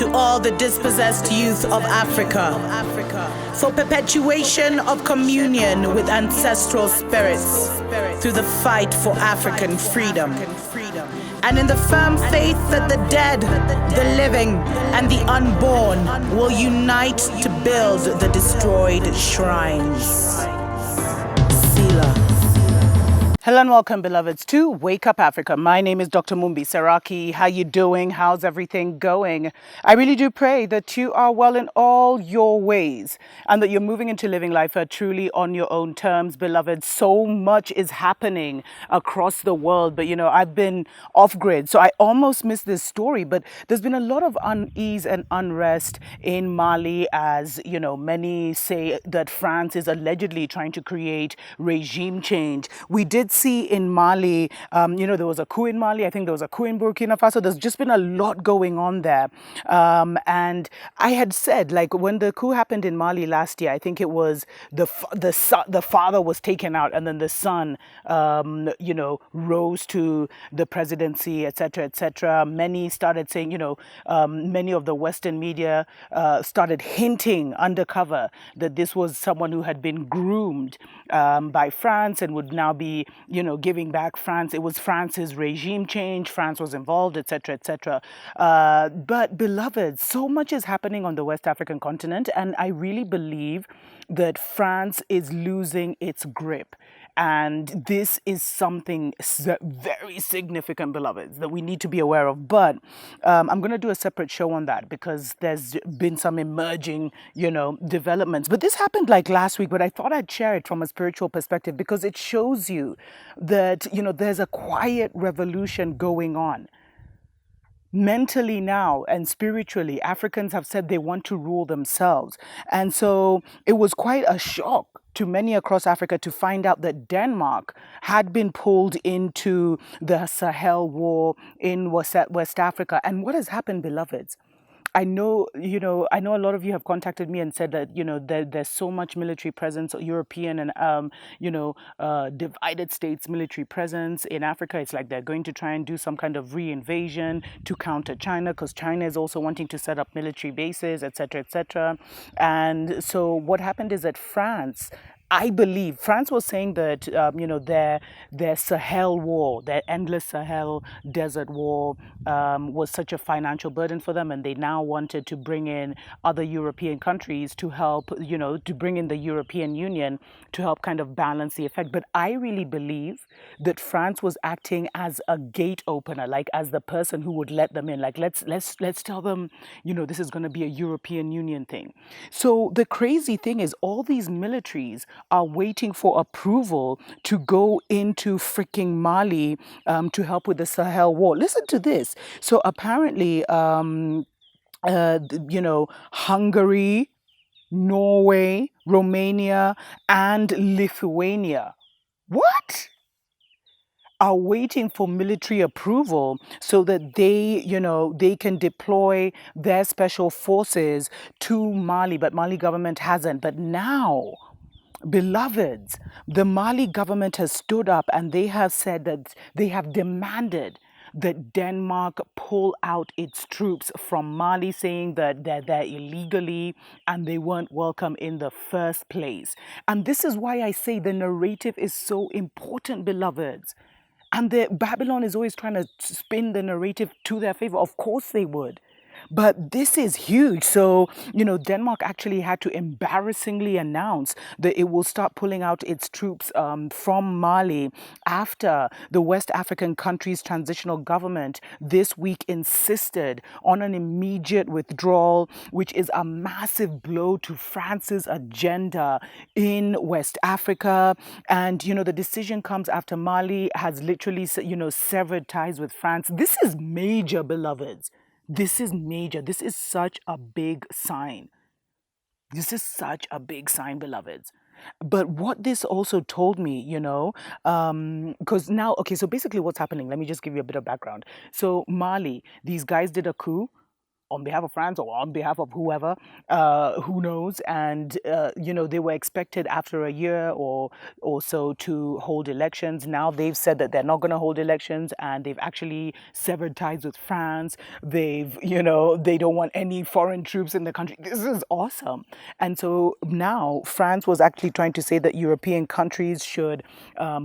to all the dispossessed youth of Africa, for perpetuation of communion with ancestral spirits through the fight for African freedom, and in the firm faith that the dead, the living, and the unborn will unite to build the destroyed shrines. Selah. Hello and welcome, beloveds, to Wake Up Africa. My name is Dr. Mumbi Saraki. How you doing? How's everything going? I really do pray that you are well in all your ways and that you're moving into living life truly on your own terms, beloved. So much is happening across the world, but I've been off grid, so I almost missed this story, but there's been a lot of unease and unrest in Mali, as many say that France is allegedly trying to create regime change. We did see in Mali, there was a coup in Mali. I think there was a coup in Burkina Faso. There's just been a lot going on there. And I had said, like, when the coup happened in Mali last year, I think it was the father was taken out, and then the son, rose to the presidency, etc., etc. Many started saying, many of the Western media started hinting undercover that this was someone who had been groomed by France and would now be giving back France. It was France's regime change. France was involved, etc., etc. But beloved, so much is happening on the West African continent, and I really believe that France is losing its grip. And this is something very significant, beloveds, that we need to be aware of. But I'm going to do a separate show on that because there's been some emerging, developments. But this happened like last week, but I thought I'd share it from a spiritual perspective because it shows you that, there's a quiet revolution going on. Mentally now and spiritually, Africans have said they want to rule themselves. And so it was quite a shock to many across Africa to find out that Denmark had been pulled into the Sahel war in West Africa. And what has happened, beloveds? I know a lot of you have contacted me and said that, there's so much military presence, European and, divided states military presence in Africa. It's like they're going to try and do some kind of reinvasion to counter China because China is also wanting to set up military bases, etc., etc. And so what happened is that France, I believe France was saying that, their Sahel war, their endless Sahel desert war was such a financial burden for them. And they now wanted to bring in other European countries to help, to bring in the European Union to help kind of balance the effect. But I really believe that France was acting as a gate opener, like as the person who would let them in. Like, let's tell them, this is going to be a European Union thing. So the crazy thing is all these militaries are waiting for approval to go into freaking Mali to help with the Sahel war. Listen to this. So apparently, Hungary, Norway, Romania, and Lithuania. What? Are waiting for military approval so that they can deploy their special forces to Mali, but Mali government hasn't. But now, beloveds, the Mali government has stood up and they have said that they have demanded that Denmark pull out its troops from Mali, saying that they're there illegally and they weren't welcome in the first place. And this is why I say the narrative is so important, beloveds. And Babylon is always trying to spin the narrative to their favor. Of course they would. But this is huge. So, Denmark actually had to embarrassingly announce that it will start pulling out its troops from Mali after the West African country's transitional government this week insisted on an immediate withdrawal, which is a massive blow to France's agenda in West Africa. And, the decision comes after Mali has literally, severed ties with France. This is major, beloveds. This is major. This is such a big sign. This is such a big sign, beloveds. But what this also told me, because now, okay, so basically what's happening, let me just give you a bit of background. So Mali, these guys did a coup. on behalf of France or on behalf of whoever, who knows. And they were expected after a year or so to hold elections. Now they've said that they're not going to hold elections, and they've actually severed ties with France. They don't want any foreign troops in the country. This is awesome. And so now France was actually trying to say that European countries should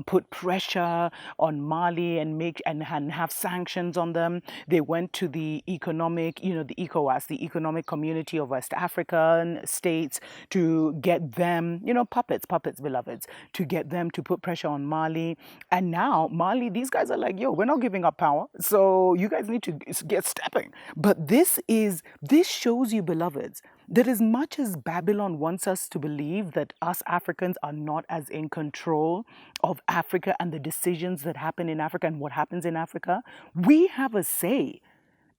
put pressure on Mali and have sanctions on them. They went to the the ECOWAS, the Economic Community of West African States, to get them, puppets, beloveds, to get them to put pressure on Mali. And now Mali, these guys are like, yo, we're not giving up power, so you guys need to get stepping. But this shows you, beloveds, that as much as Babylon wants us to believe that us Africans are not as in control of Africa and the decisions that happen in Africa and what happens in Africa, we have a say.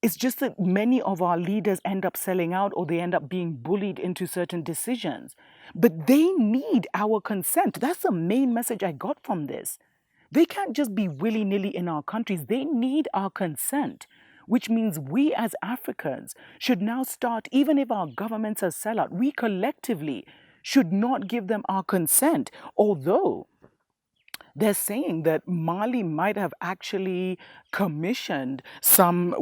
It's just that many of our leaders end up selling out, or they end up being bullied into certain decisions. But they need our consent. That's the main message I got from this. They can't just be willy-nilly in our countries. They need our consent, which means we as Africans should now start, even if our governments are sellout, we collectively should not give them our consent. Although they're saying that Mali might have actually commissioned some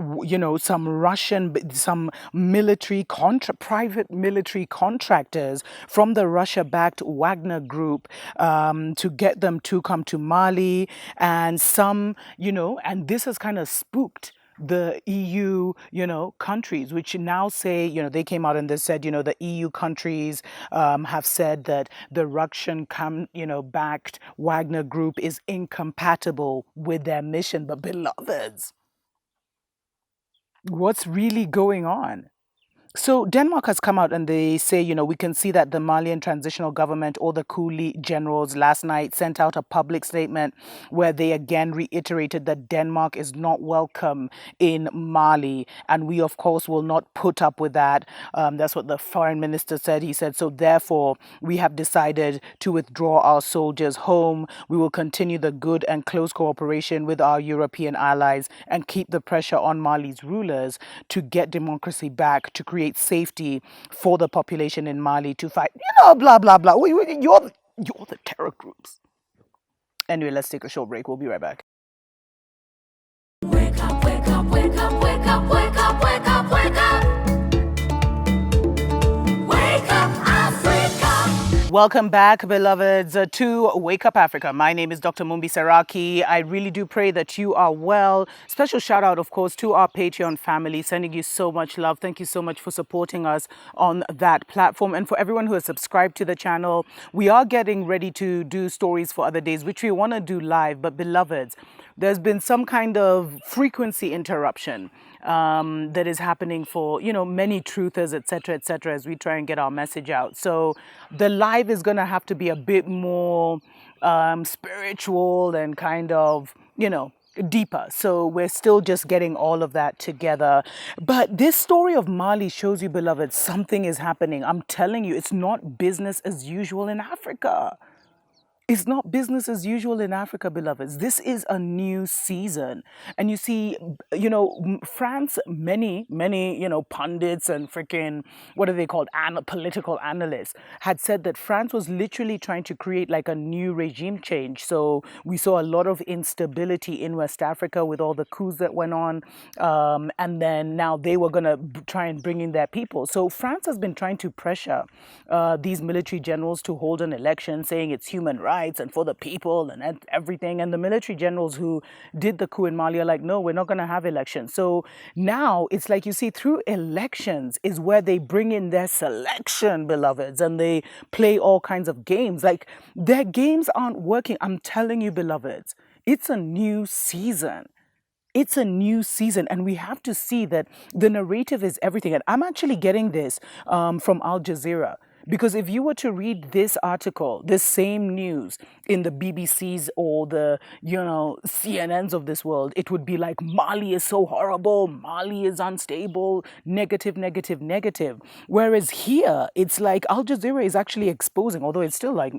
private military contractors from the Russia-backed Wagner group to get them to come to Mali, and and this has kind of spooked the EU, countries, which now say, they came out and they said, the EU countries have said that the Russian, backed Wagner group is incompatible with their mission. But beloveds, what's really going on? So Denmark has come out and they say, we can see that the Malian transitional government, or the coup generals, last night sent out a public statement where they again reiterated that Denmark is not welcome in Mali. And we, of course, will not put up with that. That's what the foreign minister said. He said, so therefore, we have decided to withdraw our soldiers home. We will continue the good and close cooperation with our European allies and keep the pressure on Mali's rulers to get democracy back, to create safety for the population in Mali, to fight, blah, blah, blah. You're the terror groups. Anyway, let's take a short break. We'll be right back. Wake up, wake up, wake up, wake up, wake up, wake up, wake up. Wake up, Africa. Welcome back, beloveds, to Wake Up Africa. My name is Dr. Mumbi Saraki. I really do pray that you are well. Special shout out, of course, to our Patreon family, sending you so much love. Thank you so much for supporting us on that platform. And for everyone who has subscribed to the channel, we are getting ready to do stories for other days, which we want to do live. But beloveds, there's been some kind of frequency interruption that is happening for, many truthers, etc., as we try and get our message out. So the live is going to have to be a bit more spiritual and kind of, deeper. So we're still just getting all of that together. But this story of Mali shows you, beloved, something is happening. I'm telling you, it's not business as usual in Africa. It's not business as usual in Africa, beloveds. This is a new season. And you see, France, many, pundits and freaking, what are they called, political analysts, had said that France was literally trying to create like a new regime change. So we saw a lot of instability in West Africa with all the coups that went on. And then now they were going to try and bring in their people. So France has been trying to pressure these military generals to hold an election, saying it's human rights and for the people and everything. And the military generals who did the coup in Mali are like, no, we're not going to have elections. So now it's like, you see, through elections is where they bring in their selection, beloveds, and they play all kinds of games. Like, their games aren't working. I'm telling you, beloveds, it's a new season. It's a new season, and we have to see that the narrative is everything. And I'm actually getting this from Al Jazeera. Because if you were to read this article, this same news in the BBCs or the, CNNs of this world, it would be like, Mali is so horrible, Mali is unstable, negative, negative, negative. Whereas here, it's like Al Jazeera is actually exposing, although it's still like,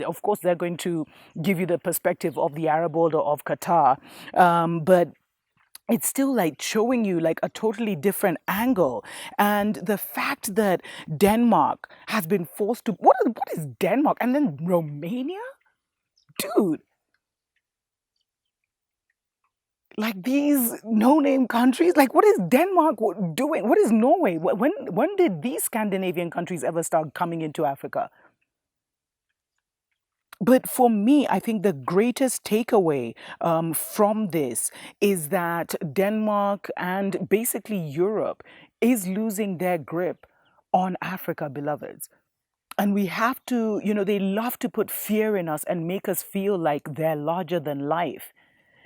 of course, they're going to give you the perspective of the Arab world or of Qatar. But it's still like showing you like a totally different angle. And the fact that Denmark has been forced to, what is Denmark? And then Romania? Dude, like these no-name countries, like what is Denmark doing? What is Norway? When did these Scandinavian countries ever start coming into Africa? But for me, I think the greatest takeaway from this is that Denmark and basically Europe is losing their grip on Africa, beloveds. And we have to, they love to put fear in us and make us feel like they're larger than life.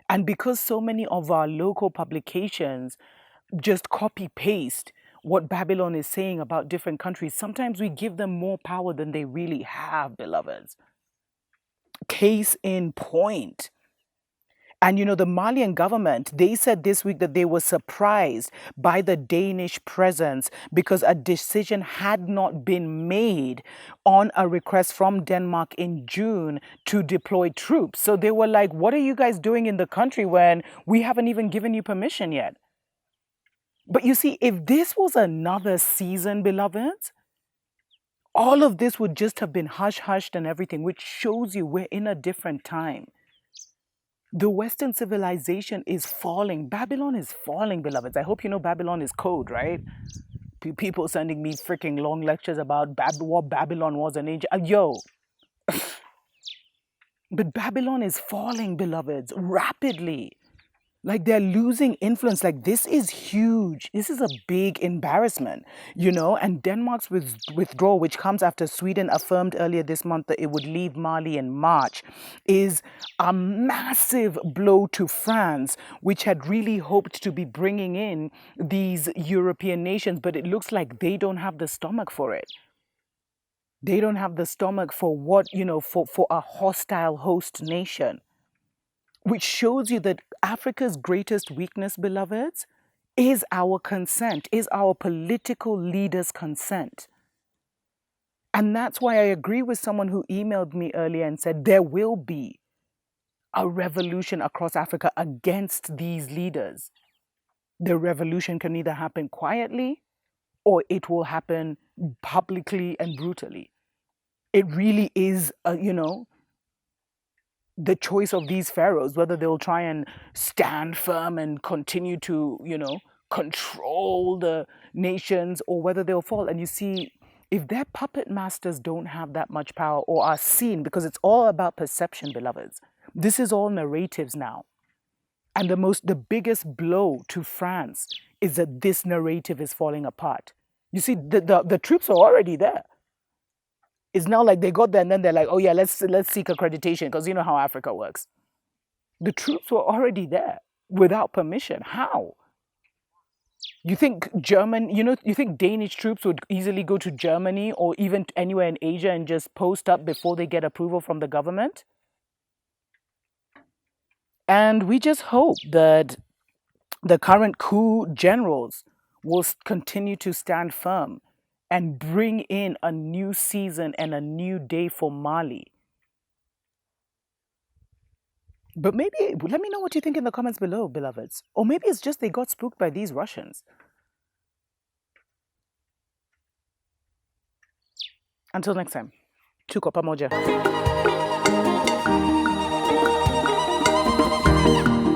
And because so many of our local publications just copy paste what Babylon is saying about different countries, sometimes we give them more power than they really have, beloveds. Case in point. And the Malian government, they said this week that they were surprised by the Danish presence because a decision had not been made on a request from Denmark in June to deploy troops. So they were like, what are you guys doing in the country when we haven't even given you permission yet? But you see, if this was another season, beloveds, all of this would just have been hush-hushed and everything, which shows you we're in a different time. The Western civilization is falling. Babylon is falling, beloveds. I hope you know Babylon is code, right? People sending me freaking long lectures about what Babylon was an age. Yo, but Babylon is falling, beloveds, rapidly. Like they're losing influence. Like this is huge. This is a big embarrassment, And Denmark's withdrawal, which comes after Sweden affirmed earlier this month that it would leave Mali in March, is a massive blow to France, which had really hoped to be bringing in these European nations, but it looks like they don't have the stomach for it. They don't have the stomach for what, for a hostile host nation. Which shows you that Africa's greatest weakness, beloveds, is our consent, is our political leaders' consent. And that's why I agree with someone who emailed me earlier and said there will be a revolution across Africa against these leaders. The revolution can either happen quietly or it will happen publicly and brutally. It really is, the choice of these pharaohs, whether they'll try and stand firm and continue to, control the nations, or whether they'll fall. And you see, if their puppet masters don't have that much power or are seen, because it's all about perception, beloveds. This is all narratives now. And the biggest blow to France is that this narrative is falling apart. You see, the troops are already there. It's now like they got there and then they're like, oh yeah, let's seek accreditation, because you know how Africa works. The troops were already there without permission. How? You think you think Danish troops would easily go to Germany or even anywhere in Asia and just post up before they get approval from the government? And we just hope that the current coup generals will continue to stand firm and bring in a new season and a new day for Mali. But maybe, let me know what you think in the comments below, beloveds. Or maybe it's just they got spooked by these Russians. Until next time, chuko pamoja.